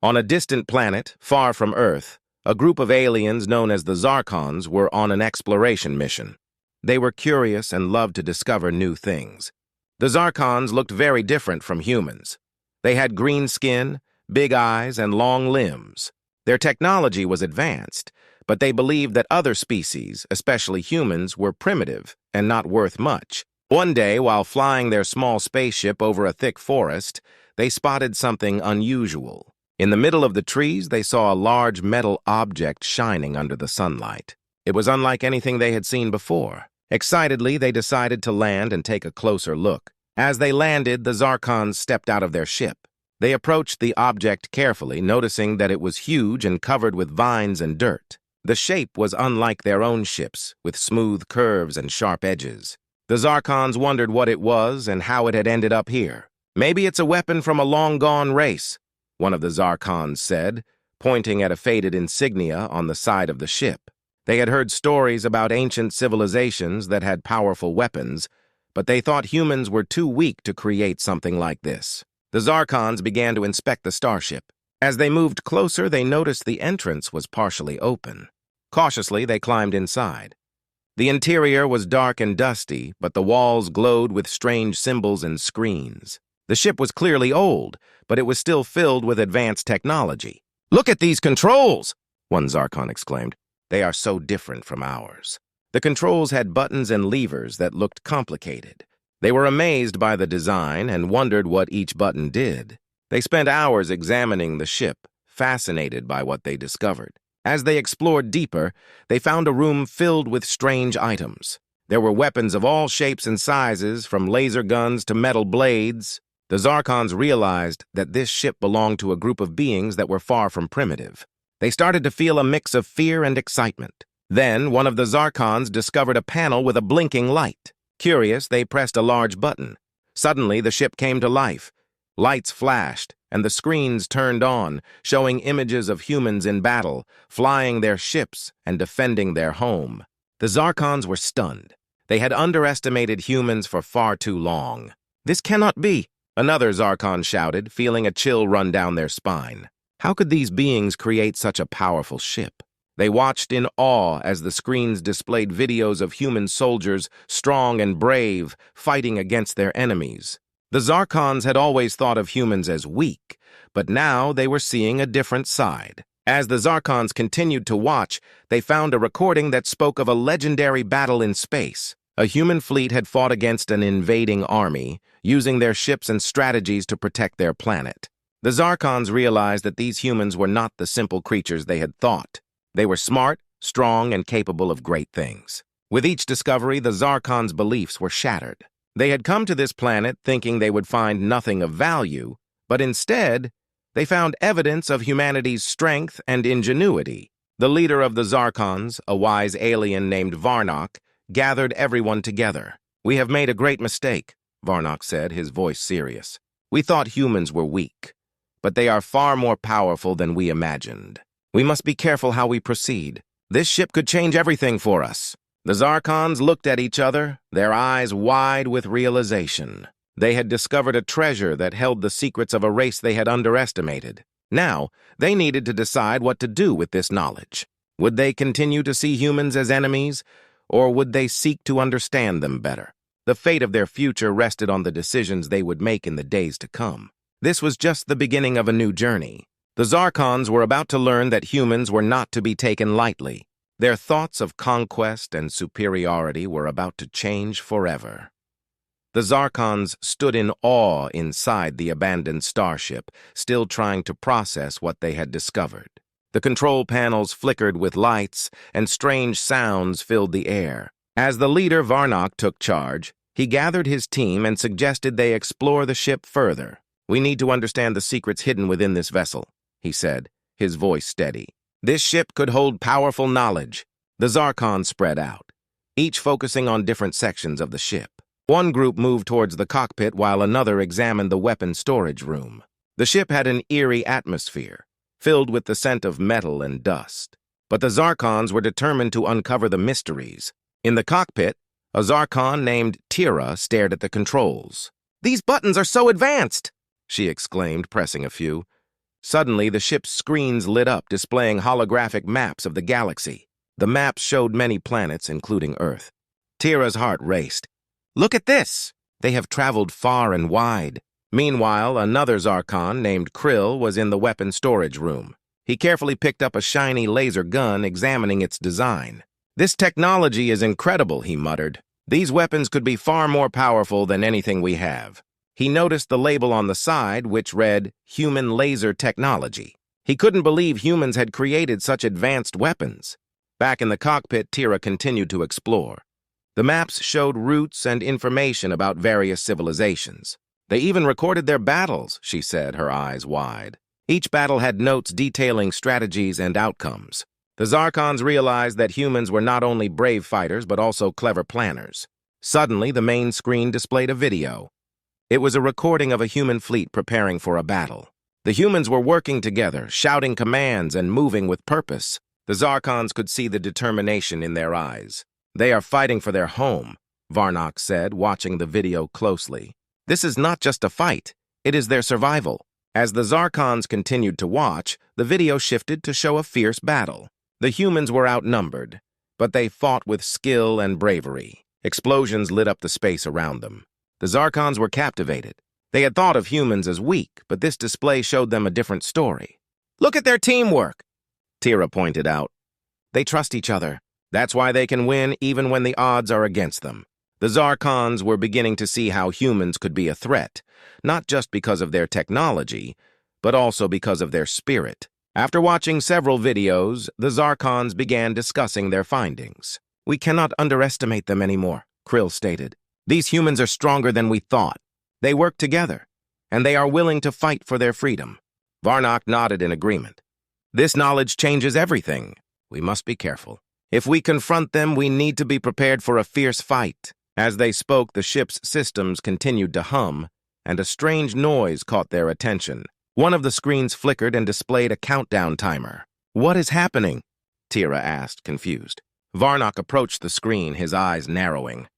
On a distant planet, far from Earth, a group of aliens known as the Zarkons were on an exploration mission. They were curious and loved to discover new things. The Zarkons looked very different from humans. They had green skin, big eyes, and long limbs. Their technology was advanced, but they believed that other species, especially humans, were primitive and not worth much. One day, while flying their small spaceship over a thick forest, they spotted something unusual. In the middle of the trees, they saw a large metal object shining under the sunlight. It was unlike anything they had seen before. Excitedly, they decided to land and take a closer look. As they landed, the Zarkons stepped out of their ship. They approached the object carefully, noticing that it was huge and covered with vines and dirt. The shape was unlike their own ships, with smooth curves and sharp edges. The Zarkons wondered what it was and how it had ended up here. "Maybe it's a weapon from a long-gone race," one of the Zarkons said, pointing at a faded insignia on the side of the ship. They had heard stories about ancient civilizations that had powerful weapons, but they thought humans were too weak to create something like this. The Zarkons began to inspect the starship. As they moved closer, they noticed the entrance was partially open. Cautiously, they climbed inside. The interior was dark and dusty, but the walls glowed with strange symbols and screens. The ship was clearly old, but it was still filled with advanced technology. "Look at these controls!" one Zarkon exclaimed. "They are so different from ours." The controls had buttons and levers that looked complicated. They were amazed by the design and wondered what each button did. They spent hours examining the ship, fascinated by what they discovered. As they explored deeper, they found a room filled with strange items. There were weapons of all shapes and sizes, from laser guns to metal blades. The Zarkons realized that this ship belonged to a group of beings that were far from primitive. They started to feel a mix of fear and excitement. Then, one of the Zarkons discovered a panel with a blinking light. Curious, they pressed a large button. Suddenly, the ship came to life. Lights flashed, and the screens turned on, showing images of humans in battle, flying their ships and defending their home. The Zarkons were stunned. They had underestimated humans for far too long. "This cannot be," another Zarkon shouted, feeling a chill run down their spine. How could these beings create such a powerful ship? They watched in awe as the screens displayed videos of human soldiers, strong and brave, fighting against their enemies. The Zarkons had always thought of humans as weak, but now they were seeing a different side. As the Zarkons continued to watch, they found a recording that spoke of a legendary battle in space. A human fleet had fought against an invading army, using their ships and strategies to protect their planet. The Zarkons realized that these humans were not the simple creatures they had thought. They were smart, strong, and capable of great things. With each discovery, the Zarkons' beliefs were shattered. They had come to this planet thinking they would find nothing of value, but instead, they found evidence of humanity's strength and ingenuity. The leader of the Zarkons, a wise alien named Varnock, gathered everyone together. "We have made a great mistake," Varnock said, his voice serious. "We thought humans were weak, but they are far more powerful than we imagined. We must be careful how we proceed. This ship could change everything for us." The Zarkons looked at each other, their eyes wide with realization. They had discovered a treasure that held the secrets of a race they had underestimated. Now, they needed to decide what to do with this knowledge. Would they continue to see humans as enemies, or would they seek to understand them better? The fate of their future rested on the decisions they would make in the days to come. This was just the beginning of a new journey. The Zarkons were about to learn that humans were not to be taken lightly. Their thoughts of conquest and superiority were about to change forever. The Zarkons stood in awe inside the abandoned starship, still trying to process what they had discovered. The control panels flickered with lights, and strange sounds filled the air. As the leader, Varnock, took charge, he gathered his team and suggested they explore the ship further. "We need to understand the secrets hidden within this vessel," he said, his voice steady. "This ship could hold powerful knowledge." The Zarkons spread out, each focusing on different sections of the ship. One group moved towards the cockpit while another examined the weapon storage room. The ship had an eerie atmosphere, filled with the scent of metal and dust. But the Zarkons were determined to uncover the mysteries. In the cockpit, a Zarkon named Tira stared at the controls. "These buttons are so advanced!" she exclaimed, pressing a few. Suddenly, the ship's screens lit up, displaying holographic maps of the galaxy. The maps showed many planets, including Earth. Tira's heart raced. Look at this! They have traveled far and wide. Meanwhile, another Zarkon named Krill was in the weapon storage room. He carefully picked up a shiny laser gun, examining its design. This technology is incredible, he muttered. These weapons could be far more powerful than anything we have. He noticed the label on the side, which read, Human Laser Technology. He couldn't believe humans had created such advanced weapons. Back in the cockpit, Tira continued to explore. The maps showed routes and information about various civilizations. They even recorded their battles, she said, her eyes wide. Each battle had notes detailing strategies and outcomes. The Zarkons realized that humans were not only brave fighters but also clever planners. Suddenly, the main screen displayed a video. It was a recording of a human fleet preparing for a battle. The humans were working together, shouting commands and moving with purpose. The Zarkons could see the determination in their eyes. They are fighting for their home, Varnock said, watching the video closely. This is not just a fight, it is their survival. As the Zarkons continued to watch, the video shifted to show a fierce battle. The humans were outnumbered, but they fought with skill and bravery. Explosions lit up the space around them. The Zarkons were captivated. They had thought of humans as weak, but this display showed them a different story. Look at their teamwork, Tira pointed out. They trust each other. That's why they can win even when the odds are against them. The Zarkons were beginning to see how humans could be a threat, not just because of their technology, but also because of their spirit. After watching several videos, the Zarkons began discussing their findings. We cannot underestimate them anymore, Krill stated. These humans are stronger than we thought. They work together, and they are willing to fight for their freedom. Varnock nodded in agreement. This knowledge changes everything. We must be careful. If we confront them, we need to be prepared for a fierce fight. As they spoke, the ship's systems continued to hum, and a strange noise caught their attention. One of the screens flickered and displayed a countdown timer. What is happening? Tira asked, confused. Varnock approached the screen, his eyes narrowing.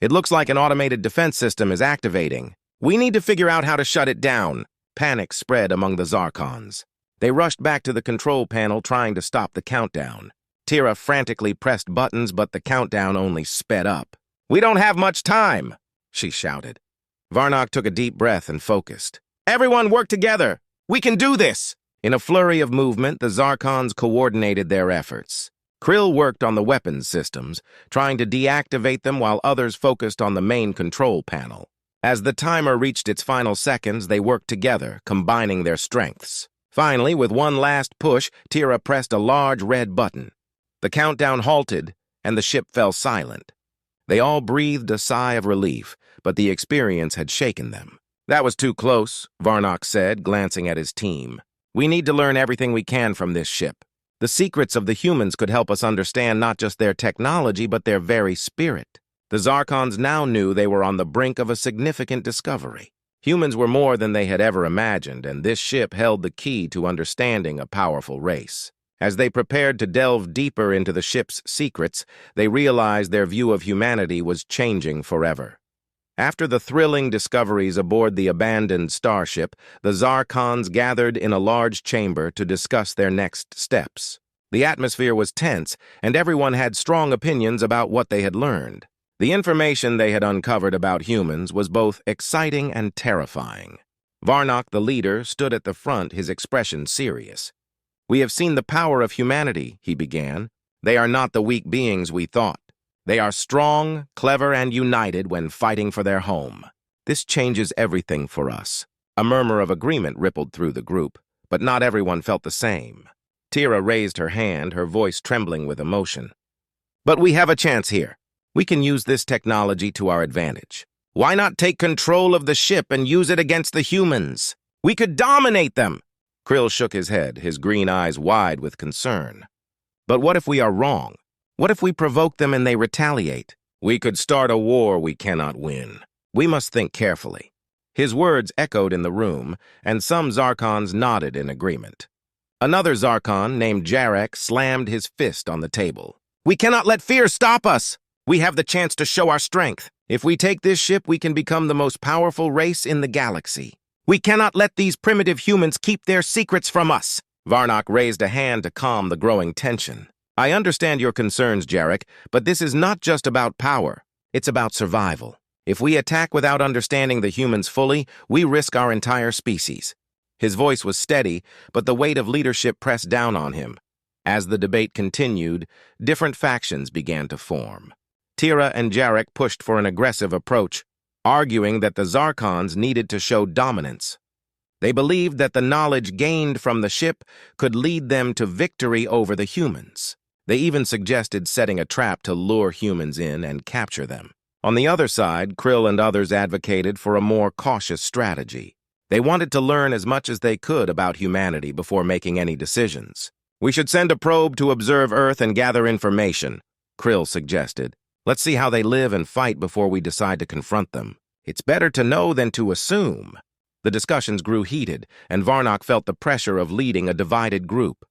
It looks like an automated defense system is activating. We need to figure out how to shut it down. Panic spread among the Zarkons. They rushed back to the control panel, trying to stop the countdown. Tira frantically pressed buttons, but the countdown only sped up. We don't have much time, she shouted. Varnock took a deep breath and focused. Everyone work together! We can do this! In a flurry of movement, the Zarkons coordinated their efforts. Krill worked on the weapons systems, trying to deactivate them while others focused on the main control panel. As the timer reached its final seconds, they worked together, combining their strengths. Finally, with one last push, Tira pressed a large red button. The countdown halted, and the ship fell silent. They all breathed a sigh of relief, but the experience had shaken them. That was too close, Varnock said, glancing at his team. We need to learn everything we can from this ship. The secrets of the humans could help us understand not just their technology, but their very spirit. The Zarkons now knew they were on the brink of a significant discovery. Humans were more than they had ever imagined, and this ship held the key to understanding a powerful race. As they prepared to delve deeper into the ship's secrets, they realized their view of humanity was changing forever. After the thrilling discoveries aboard the abandoned Starship, the Zarkons gathered in a large chamber to discuss their next steps. The atmosphere was tense, and everyone had strong opinions about what they had learned. The information they had uncovered about humans was both exciting and terrifying. Varnock, the leader, stood at the front, his expression serious. We have seen the power of humanity, he began. They are not the weak beings we thought. They are strong, clever, and united when fighting for their home. This changes everything for us. A murmur of agreement rippled through the group, but not everyone felt the same. Tira raised her hand, her voice trembling with emotion. But we have a chance here. We can use this technology to our advantage. Why not take control of the ship and use it against the humans? We could dominate them! Krill shook his head, his green eyes wide with concern. But what if we are wrong? What if we provoke them and they retaliate? We could start a war we cannot win. We must think carefully. His words echoed in the room, and some Zarkons nodded in agreement. Another Zarkon, named Jarek, slammed his fist on the table. We cannot let fear stop us! We have the chance to show our strength. If we take this ship, we can become the most powerful race in the galaxy. We cannot let these primitive humans keep their secrets from us. Varnock raised a hand to calm the growing tension. I understand your concerns, Jarek, but this is not just about power. It's about survival. If we attack without understanding the humans fully, we risk our entire species. His voice was steady, but the weight of leadership pressed down on him. As the debate continued, different factions began to form. Tira and Jarek pushed for an aggressive approach, arguing that the Zarkons needed to show dominance. They believed that the knowledge gained from the ship could lead them to victory over the humans. They even suggested setting a trap to lure humans in and capture them. On the other side, Krill and others advocated for a more cautious strategy. They wanted to learn as much as they could about humanity before making any decisions. We should send a probe to observe Earth and gather information, Krill suggested. Let's see how they live and fight before we decide to confront them. It's better to know than to assume. The discussions grew heated, and Varnock felt the pressure of leading a divided group.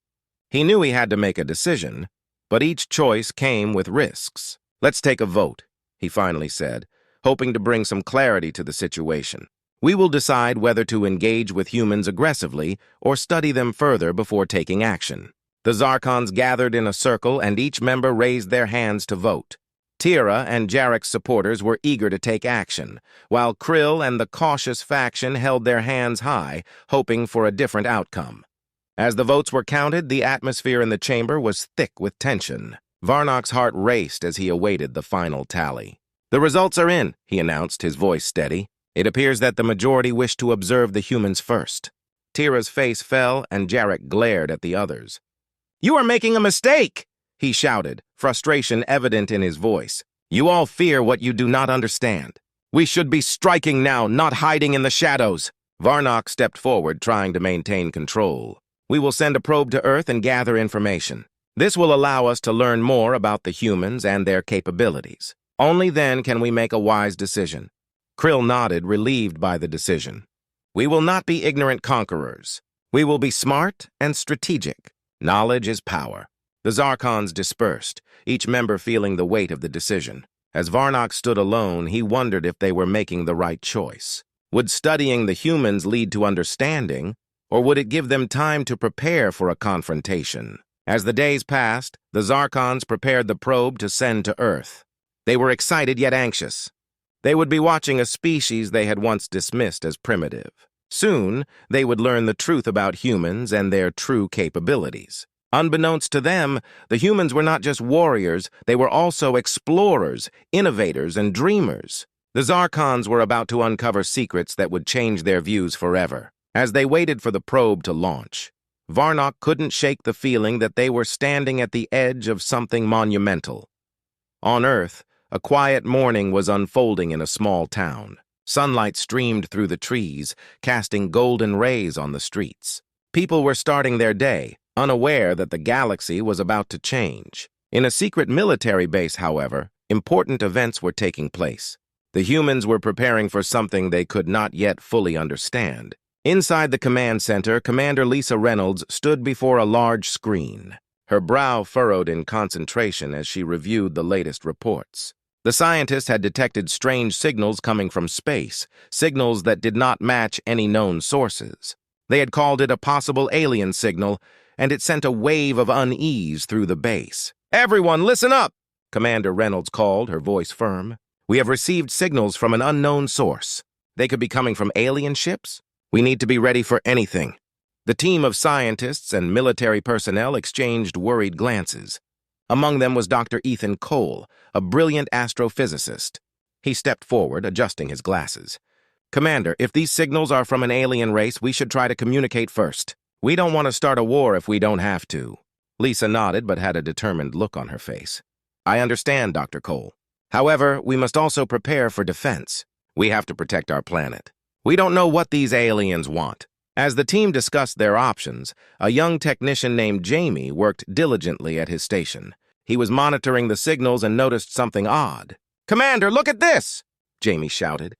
He knew he had to make a decision, but each choice came with risks. Let's take a vote, he finally said, hoping to bring some clarity to the situation. We will decide whether to engage with humans aggressively or study them further before taking action. The Zarkons gathered in a circle, and each member raised their hands to vote. Tira and Jarek's supporters were eager to take action, while Krill and the cautious faction held their hands high, hoping for a different outcome. As the votes were counted, the atmosphere in the chamber was thick with tension. Varnock's heart raced as he awaited the final tally. The results are in, he announced, his voice steady. It appears that the majority wished to observe the humans first. Tira's face fell, and Jarek glared at the others. You are making a mistake, he shouted, frustration evident in his voice. You all fear what you do not understand. We should be striking now, not hiding in the shadows. Varnock stepped forward, trying to maintain control. We will send a probe to Earth and gather information. This will allow us to learn more about the humans and their capabilities. Only then can we make a wise decision. Krill nodded, relieved by the decision. We will not be ignorant conquerors. We will be smart and strategic. Knowledge is power. The Zarkons dispersed, each member feeling the weight of the decision. As Varnock stood alone, he wondered if they were making the right choice. Would studying the humans lead to understanding, or would it give them time to prepare for a confrontation? As the days passed, the Zarkons prepared the probe to send to Earth. They were excited yet anxious. They would be watching a species they had once dismissed as primitive. Soon, they would learn the truth about humans and their true capabilities. Unbeknownst to them, the humans were not just warriors, they were also explorers, innovators, and dreamers. The Zarkons were about to uncover secrets that would change their views forever. As they waited for the probe to launch, Varnock couldn't shake the feeling that they were standing at the edge of something monumental. On Earth, a quiet morning was unfolding in a small town. Sunlight streamed through the trees, casting golden rays on the streets. People were starting their day, unaware that the galaxy was about to change. In a secret military base, however, important events were taking place. The humans were preparing for something they could not yet fully understand. Inside the command center, Commander Lisa Reynolds stood before a large screen. Her brow furrowed in concentration as she reviewed the latest reports. The scientists had detected strange signals coming from space, signals that did not match any known sources. They had called it a possible alien signal, and it sent a wave of unease through the base. Everyone, listen up, Commander Reynolds called, her voice firm. We have received signals from an unknown source. They could be coming from alien ships. We need to be ready for anything. The team of scientists and military personnel exchanged worried glances. Among them was Dr. Ethan Cole, a brilliant astrophysicist. He stepped forward, adjusting his glasses. Commander, if these signals are from an alien race, we should try to communicate first. We don't want to start a war if we don't have to. Lisa nodded but had a determined look on her face. I understand, Dr. Cole. However, we must also prepare for defense. We have to protect our planet. We don't know what these aliens want. As the team discussed their options, a young technician named Jamie worked diligently at his station. He was monitoring the signals and noticed something odd. Commander, look at this! Jamie shouted.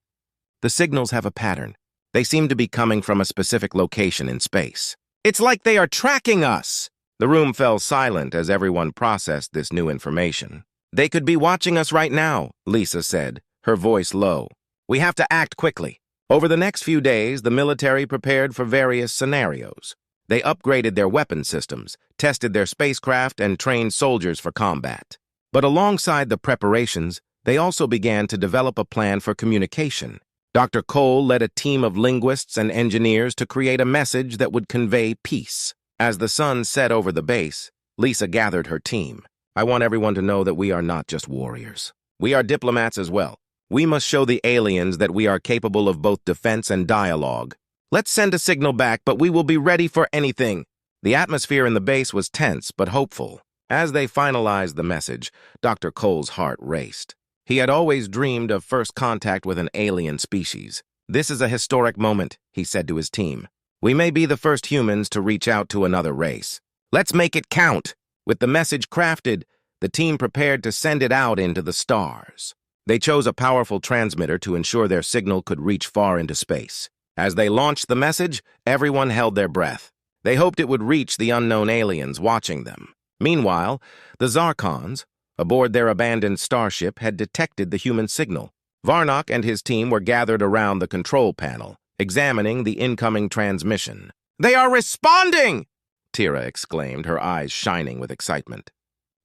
The signals have a pattern. They seem to be coming from a specific location in space. It's like they are tracking us! The room fell silent as everyone processed this new information. They could be watching us right now, Lisa said, her voice low. We have to act quickly. Over the next few days, the military prepared for various scenarios. They upgraded their weapon systems, tested their spacecraft, and trained soldiers for combat. But alongside the preparations, they also began to develop a plan for communication. Dr. Cole led a team of linguists and engineers to create a message that would convey peace. As the sun set over the base, Lisa gathered her team. I want everyone to know that we are not just warriors. We are diplomats as well. We must show the aliens that we are capable of both defense and dialogue. Let's send a signal back, but we will be ready for anything. The atmosphere in the base was tense but hopeful. As they finalized the message, Dr. Cole's heart raced. He had always dreamed of first contact with an alien species. This is a historic moment, he said to his team. We may be the first humans to reach out to another race. Let's make it count. With the message crafted, the team prepared to send it out into the stars. They chose a powerful transmitter to ensure their signal could reach far into space. As they launched the message, everyone held their breath. They hoped it would reach the unknown aliens watching them. Meanwhile, the Zarkons, aboard their abandoned starship, had detected the human signal. Varnock and his team were gathered around the control panel, examining the incoming transmission. "They are responding!" Tira exclaimed, her eyes shining with excitement.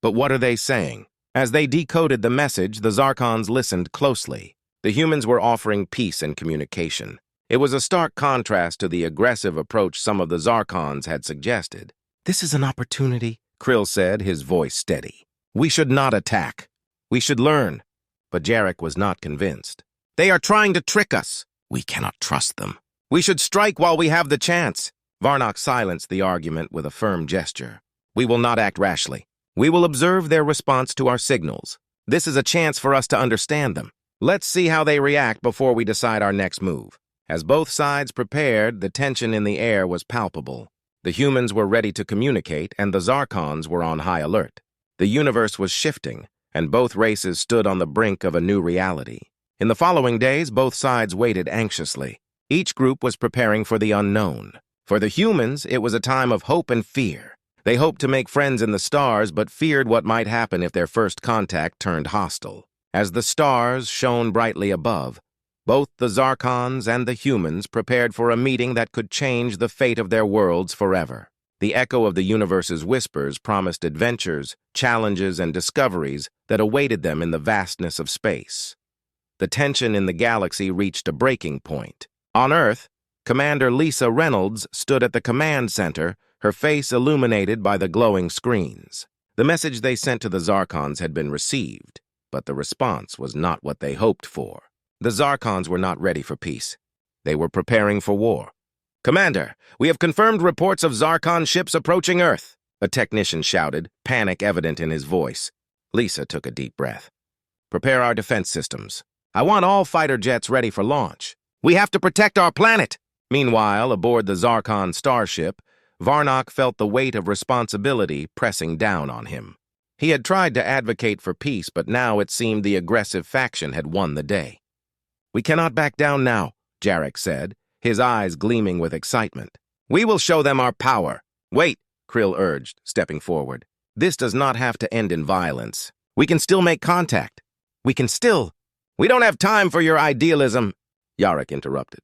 But what are they saying? As they decoded the message, the Zarkons listened closely. The humans were offering peace and communication. It was a stark contrast to the aggressive approach some of the Zarkons had suggested. "This is an opportunity," Krill said, his voice steady. "We should not attack. We should learn." But Jarek was not convinced. "They are trying to trick us. We cannot trust them. We should strike while we have the chance." Varnock silenced the argument with a firm gesture. "We will not act rashly. We will observe their response to our signals. This is a chance for us to understand them. Let's see how they react before we decide our next move." As both sides prepared, the tension in the air was palpable. The humans were ready to communicate, and the Zarkons were on high alert. The universe was shifting, and both races stood on the brink of a new reality. In the following days, both sides waited anxiously. Each group was preparing for the unknown. For the humans, it was a time of hope and fear. They hoped to make friends in the stars, but feared what might happen if their first contact turned hostile. As the stars shone brightly above, both the Zarkons and the humans prepared for a meeting that could change the fate of their worlds forever. The echo of the universe's whispers promised adventures, challenges, and discoveries that awaited them in the vastness of space. The tension in the galaxy reached a breaking point. On Earth, Commander Lisa Reynolds stood at the command center, her face illuminated by the glowing screens. The message they sent to the Zarkons had been received, but the response was not what they hoped for. The Zarkons were not ready for peace. They were preparing for war. "Commander, we have confirmed reports of Zarkon ships approaching Earth," a technician shouted, panic evident in his voice. Lisa took a deep breath. "Prepare our defense systems. I want all fighter jets ready for launch. We have to protect our planet." Meanwhile, aboard the Zarkon starship, Varnock felt the weight of responsibility pressing down on him. He had tried to advocate for peace, but now it seemed the aggressive faction had won the day. "We cannot back down now," Jarek said, his eyes gleaming with excitement. "We will show them our power." "Wait," Krill urged, stepping forward. "This does not have to end in violence. We can still make contact. We can still—" "We don't have time for your idealism," Jarek interrupted.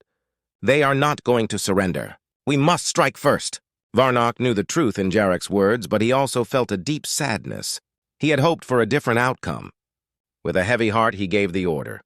"They are not going to surrender. We must strike first." Varnock knew the truth in Jarek's words, but he also felt a deep sadness. He had hoped for a different outcome. With a heavy heart, he gave the order.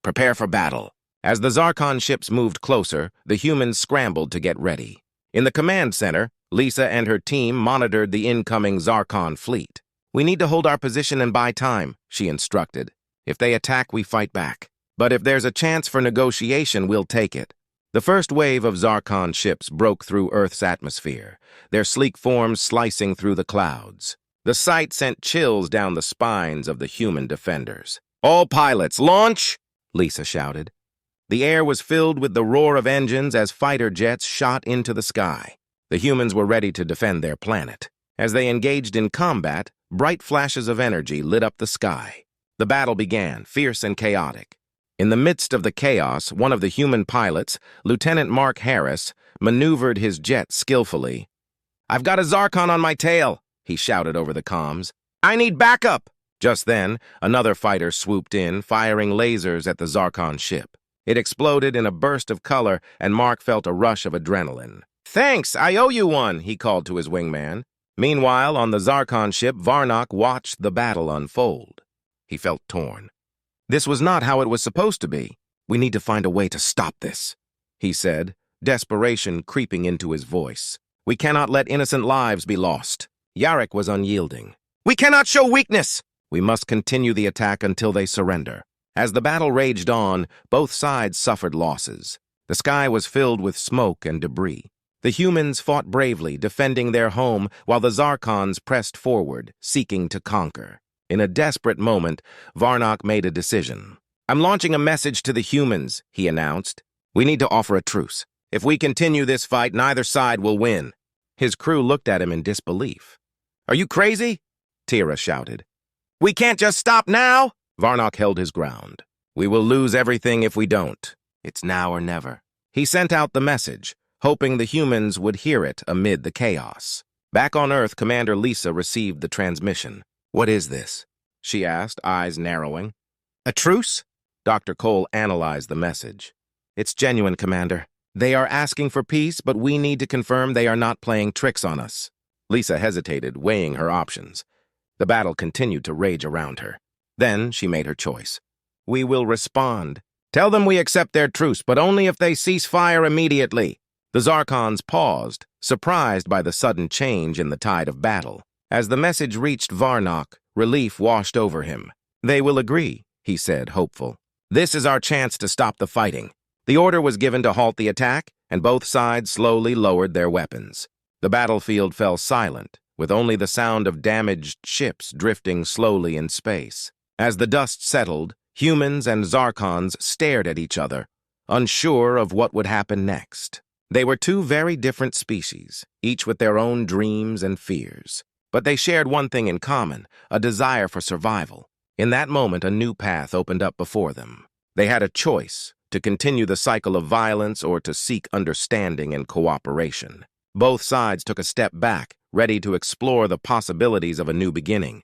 "Prepare for battle." As the Zarkon ships moved closer, the humans scrambled to get ready. In the command center, Lisa and her team monitored the incoming Zarkon fleet. "We need to hold our position and buy time," she instructed. "If they attack, we fight back. But if there's a chance for negotiation, we'll take it." The first wave of Zarkon ships broke through Earth's atmosphere, their sleek forms slicing through the clouds. The sight sent chills down the spines of the human defenders. "All pilots, launch!" Lisa shouted. The air was filled with the roar of engines as fighter jets shot into the sky. The humans were ready to defend their planet. As they engaged in combat, bright flashes of energy lit up the sky. The battle began, fierce and chaotic. In the midst of the chaos, one of the human pilots, Lieutenant Mark Harris, maneuvered his jet skillfully. "I've got a Zarkon on my tail," he shouted over the comms. "I need backup!" Just then, another fighter swooped in, firing lasers at the Zarkon ship. It exploded in a burst of color, and Mark felt a rush of adrenaline. "Thanks, I owe you one," he called to his wingman. Meanwhile, on the Zarkon ship, Varnock watched the battle unfold. He felt torn. This was not how it was supposed to be. "We need to find a way to stop this," he said, desperation creeping into his voice. "We cannot let innocent lives be lost." Yarrick was unyielding. "We cannot show weakness! We must continue the attack until they surrender." As the battle raged on, both sides suffered losses. The sky was filled with smoke and debris. The humans fought bravely, defending their home, while the Zarkons pressed forward, seeking to conquer. In a desperate moment, Varnock made a decision. "I'm launching a message to the humans," he announced. "We need to offer a truce. If we continue this fight, neither side will win." His crew looked at him in disbelief. "Are you crazy?" Tira shouted. "We can't just stop now!" Varnock held his ground. "We will lose everything if we don't. It's now or never." He sent out the message, hoping the humans would hear it amid the chaos. Back on Earth, Commander Lisa received the transmission. "What is this?" she asked, eyes narrowing. "A truce?" Dr. Cole analyzed the message. "It's genuine, Commander. They are asking for peace, but we need to confirm they are not playing tricks on us." Lisa hesitated, weighing her options. The battle continued to rage around her. Then she made her choice. "We will respond. Tell them we accept their truce, but only if they cease fire immediately." The Zarkons paused, surprised by the sudden change in the tide of battle. As the message reached Varnock, relief washed over him. "They will agree," he said, hopeful. "This is our chance to stop the fighting." The order was given to halt the attack, and both sides slowly lowered their weapons. The battlefield fell silent, with only the sound of damaged ships drifting slowly in space. As the dust settled, humans and Zarkons stared at each other, unsure of what would happen next. They were two very different species, each with their own dreams and fears. But they shared one thing in common, a desire for survival. In that moment, a new path opened up before them. They had a choice, to continue the cycle of violence or to seek understanding and cooperation. Both sides took a step back, ready to explore the possibilities of a new beginning.